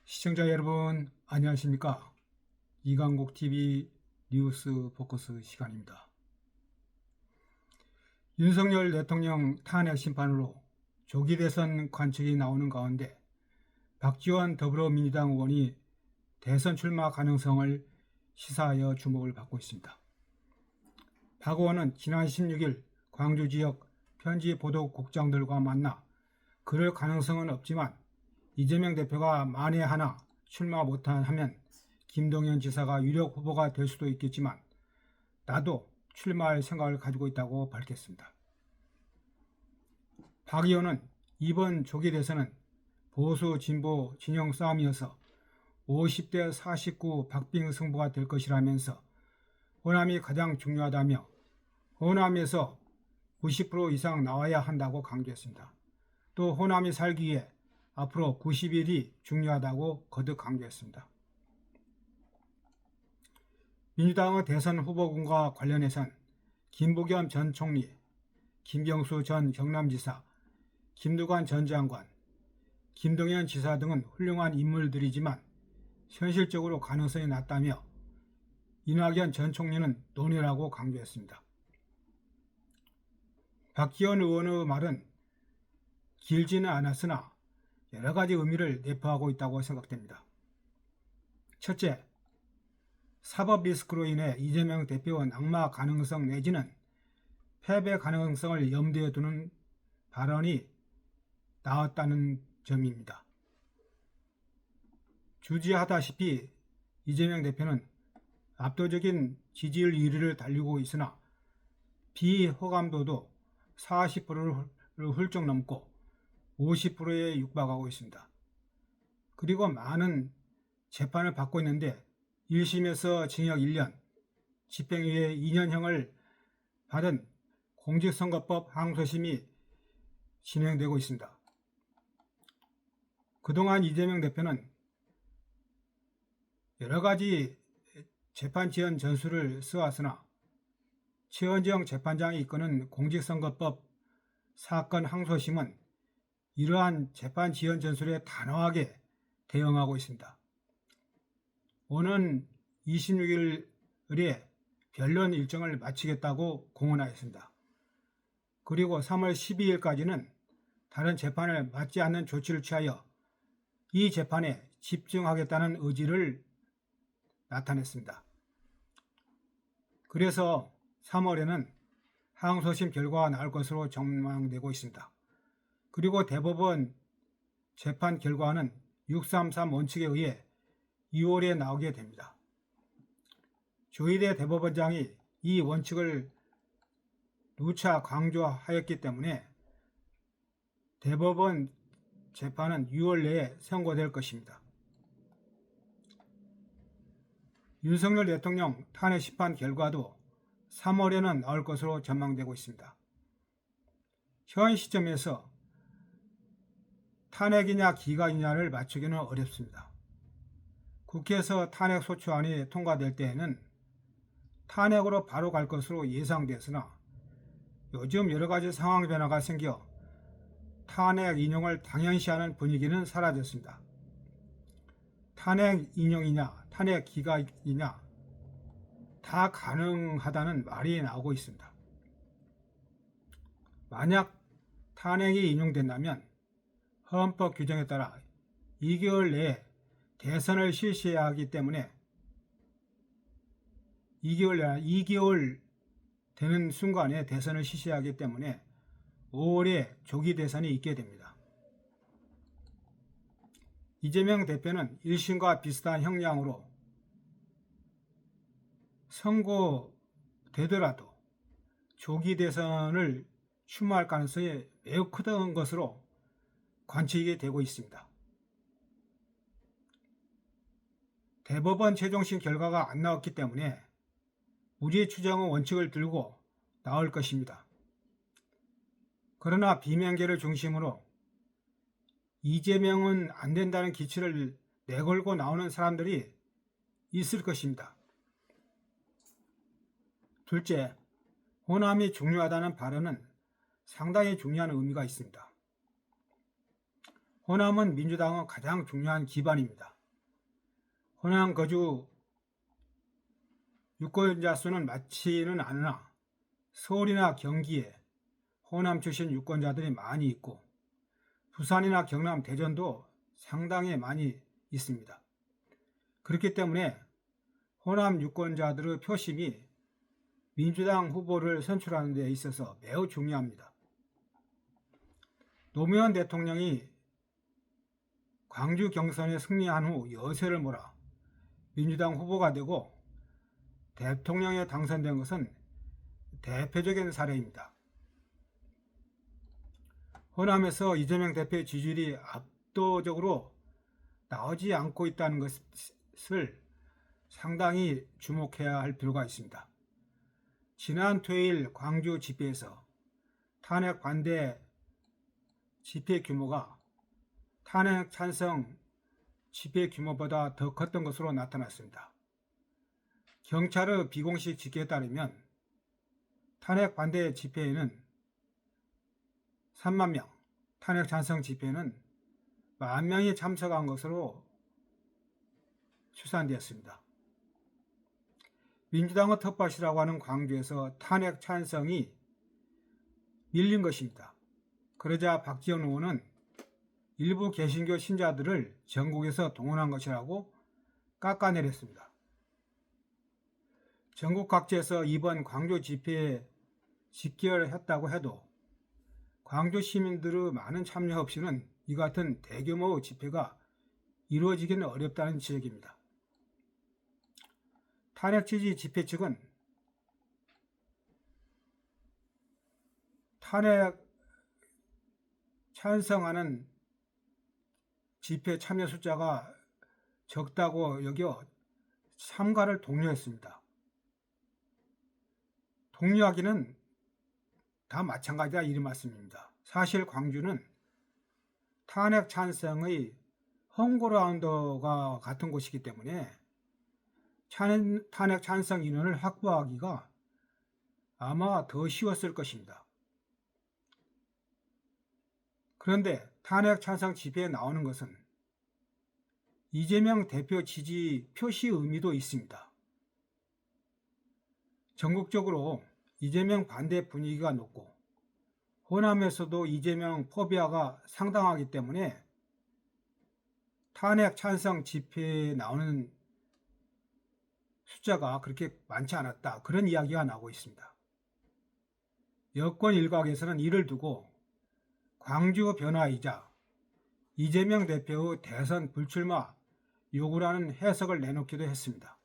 시청자 여러분, 안녕하십니까? 이강국TV 뉴스 포커스 시간입니다. 윤석열 대통령 탄핵 심판으로 조기 대선 관측이 나오는 가운데 박지원 더불어민주당 의원이 대선 출마 가능성을 시사하여 주목을 받고 있습니다. 박 의원은 지난 16일 광주 지역 편지 보도국장들과 만나 그럴 가능성은 없지만 이재명 대표가 만에 하나 출마 못하면 김동연 지사가 유력 후보가 될 수도 있겠지만 나도 출마할 생각을 가지고 있다고 밝혔습니다. 박 의원은 이번 조기 대선은 보수 진보 진영 싸움이어서 50대 49 박빙 승부가 될 것이라면서 호남이 가장 중요하다며 호남에서 90% 이상 나와야 한다고 강조했습니다. 또 호남이 살기 위해 앞으로 90일이 중요하다고 거듭 강조했습니다. 민주당의 대선 후보군과 관련해선 김부겸 전 총리, 김경수 전 경남지사, 김두관 전 장관, 김동연 지사 등은 훌륭한 인물들이지만 현실적으로 가능성이 낮다며 이낙연 전 총리는 논의라고 강조했습니다. 박지원 의원의 말은 길지는 않았으나 여러 가지 의미를 내포하고 있다고 생각됩니다. 첫째, 사법 리스크로 인해 이재명 대표의 낙마 가능성 내지는 패배 가능성을 염두에 두는 발언이 나왔다는 점입니다. 주지하다시피 이재명 대표는 압도적인 지지율 1위를 달리고 있으나 비호감도도 40%를 훌쩍 넘고 50%에 육박하고 있습니다. 그리고 많은 재판을 받고 있는데 1심에서 징역 1년, 집행유예 2년형을 받은 공직선거법 항소심이 진행되고 있습니다. 그동안 이재명 대표는 여러 가지 재판 지연 전술을 써왔으나 최원정 재판장이 이끄는 공직선거법 사건 항소심은 이러한 재판 지연 전술에 단호하게 대응하고 있습니다. 오는 26일에 변론 일정을 마치겠다고 공언하였습니다. 그리고 3월 12일까지는 다른 재판을 맡지 않는 조치를 취하여 이 재판에 집중하겠다는 의지를 나타냈습니다. 그래서 3월에는 항소심 결과가 나올 것으로 전망되고 있습니다. 그리고 대법원 재판 결과는 633 원칙에 의해 2월에 나오게 됩니다. 조희대 대법원장이 이 원칙을 누차 강조하였기 때문에 대법원 재판은 6월 내에 선고될 것입니다. 윤석열 대통령 탄핵 심판 결과도 3월에는 나올 것으로 전망되고 있습니다. 현 시점에서 탄핵이냐 기각이냐를 맞추기는 어렵습니다. 국회에서 탄핵 소추안이 통과될 때에는 탄핵으로 바로 갈 것으로 예상됐으나 요즘 여러 가지 상황 변화가 생겨 탄핵 인용을 당연시하는 분위기는 사라졌습니다. 탄핵 인용이냐 탄핵 기각이냐 다 가능하다는 말이 나오고 있습니다. 만약 탄핵이 인용된다면 헌법 규정에 따라 2개월 내에 대선을 실시해야 하기 때문에 2개월 되는 순간에 대선을 실시해야 하기 때문에 5월에 조기 대선이 있게 됩니다. 이재명 대표는 1심과 비슷한 형량으로 선고되더라도 조기 대선을 출마할 가능성이 매우 크다는 것으로 관측이 되고 있습니다. 대법원 최종심 결과가 안 나왔기 때문에 무죄 추정의 원칙을 들고 나올 것입니다. 그러나 비명계를 중심으로 이재명은 안 된다는 기치를 내걸고 나오는 사람들이 있을 것입니다. 둘째, 호남이 중요하다는 발언은 상당히 중요한 의미가 있습니다. 호남은 민주당의 가장 중요한 기반입니다. 호남 거주 유권자 수는 많지는 않으나 서울이나 경기에 호남 출신 유권자들이 많이 있고 부산이나 경남, 대전도 상당히 많이 있습니다. 그렇기 때문에 호남 유권자들의 표심이 민주당 후보를 선출하는 데 있어서 매우 중요합니다. 노무현 대통령이 광주 경선에 승리한 후 여세를 몰아 민주당 후보가 되고 대통령에 당선된 것은 대표적인 사례입니다. 호남에서 이재명 대표의 지지율이 압도적으로 나오지 않고 있다는 것을 상당히 주목해야 할 필요가 있습니다. 지난 토요일 광주 집회에서 탄핵 반대 집회 규모가 탄핵 찬성 집회 규모보다 더 컸던 것으로 나타났습니다. 경찰의 비공식 집계에 따르면 탄핵 반대 집회에는 3만 명, 탄핵 찬성 집회는 10,000명이 참석한 것으로 추산되었습니다. 민주당의 텃밭이라고 하는 광주에서 탄핵 찬성이 밀린 것입니다. 그러자 박지원 의원은 일부 개신교 신자들을 전국에서 동원한 것이라고 깎아내렸습니다. 전국 각지에서 이번 광주 집회에 집결했다고 해도 광주 시민들의 많은 참여 없이는 이 같은 대규모 집회가 이루어지기는 어렵다는 지적입니다. 탄핵 지지 집회 측은 탄핵 찬성하는 집회 참여 숫자가 적다고 여겨 참가를 독려했습니다. 독려하기는 다 마찬가지다 이런 말씀입니다. 사실 광주는 탄핵 찬성의 홈그라운드가 같은 곳이기 때문에 탄핵 찬성 인원을 확보하기가 아마 더 쉬웠을 것입니다. 그런데 탄핵 찬성 집회에 나오는 것은 이재명 대표 지지 표시 의미도 있습니다. 전국적으로 이재명 반대 분위기가 높고 호남에서도 이재명 포비아가 상당하기 때문에 탄핵 찬성 집회에 나오는 숫자가 그렇게 많지 않았다. 그런 이야기가 나오고 있습니다. 여권 일각에서는 이를 두고 광주 변화이자 이재명 대표의 대선 불출마 요구라는 해석을 내놓기도 했습니다.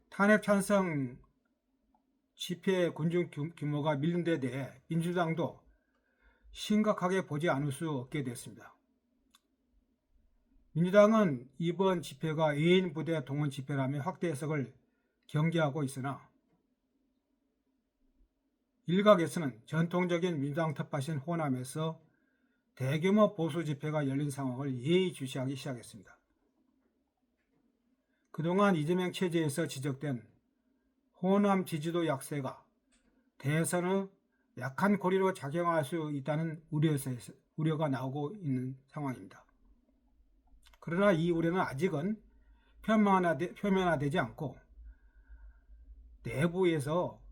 탄핵 찬성 집회 군중 규모가 밀린 데 대해 민주당도 심각하게 보지 않을 수 없게 됐습니다. 민주당은 이번 집회가 2인 부대 동원 집회라며 확대 해석을 경계하고 있으나 일각에서는 전통적인 민주당 텃밭인 호남에서 대규모 보수 집회가 열린 상황을 예의주시하기 시작했습니다. 그동안 이재명 체제에서 지적된 호남 지지도 약세가 대선의 약한 고리로 작용할 수 있다는 우려가 나오고 있는 상황입니다. 그러나 이 우려는 아직은 표면화되지 않고 내부에서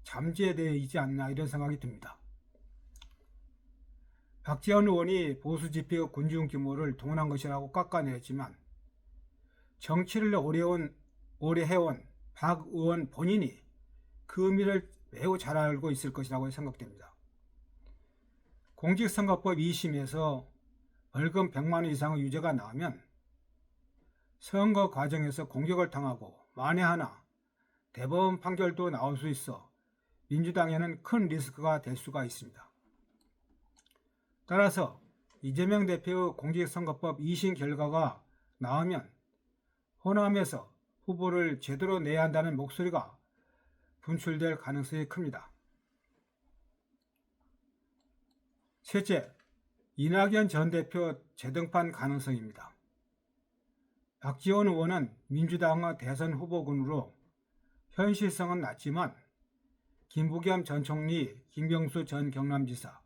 잠재되어 있지 않나 이런 생각이 듭니다. 박지원 의원이 보수 집회의 군중 규모를 동원한 것이라고 깎아내렸지만 정치를 오래 해온 박 의원 본인이 그 의미를 매우 잘 알고 있을 것이라고 생각됩니다. 공직선거법 2심에서 벌금 100만 원 이상의 유죄가 나오면 선거 과정에서 공격을 당하고 만에 하나 대법원 판결도 나올 수 있어 민주당에는 큰 리스크가 될 수가 있습니다. 따라서 이재명 대표의 공직선거법 2심 결과가 나오면 호남에서 후보를 제대로 내야 한다는 목소리가 분출될 가능성이 큽니다. 셋째, 이낙연 전 대표 재등판 가능성입니다. 박지원 의원은 민주당의 대선 후보군으로 현실성은 낮지만 김부겸 전 총리, 김경수 전 경남지사,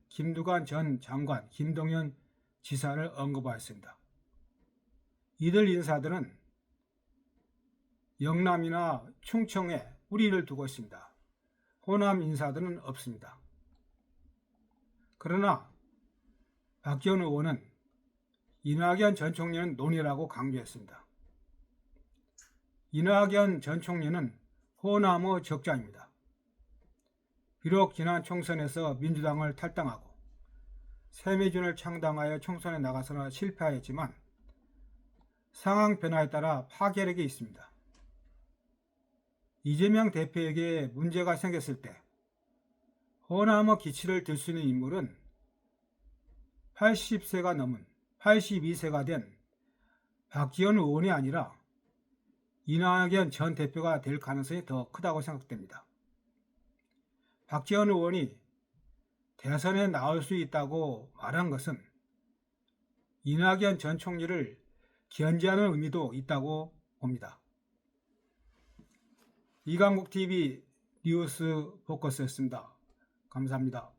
김두관 전 장관, 김동연 지사를 언급하였습니다. 이들 인사들은 영남이나 충청에 우리를 두고 있습니다. 호남 인사들은 없습니다. 그러나 박지원 의원은 이낙연 전 총리는 논의라고 강조했습니다. 이낙연 전 총리는 호남의 적자입니다. 비록 지난 총선에서 민주당을 탈당하고 새누리당을 창당하여 총선에 나가서는 실패하였지만 상황 변화에 따라 파괴력이 있습니다. 이재명 대표에게 문제가 생겼을 때 호남의 기치를 들 수 있는 인물은 80세가 넘은 82세가 된 박지원 의원이 아니라 이낙연 전 대표가 될 가능성이 더 크다고 생각됩니다. 박지원 의원이 대선에 나올 수 있다고 말한 것은 이낙연 전 총리를 견제하는 의미도 있다고 봅니다. 이강국TV 뉴스 포커스였습니다. 감사합니다.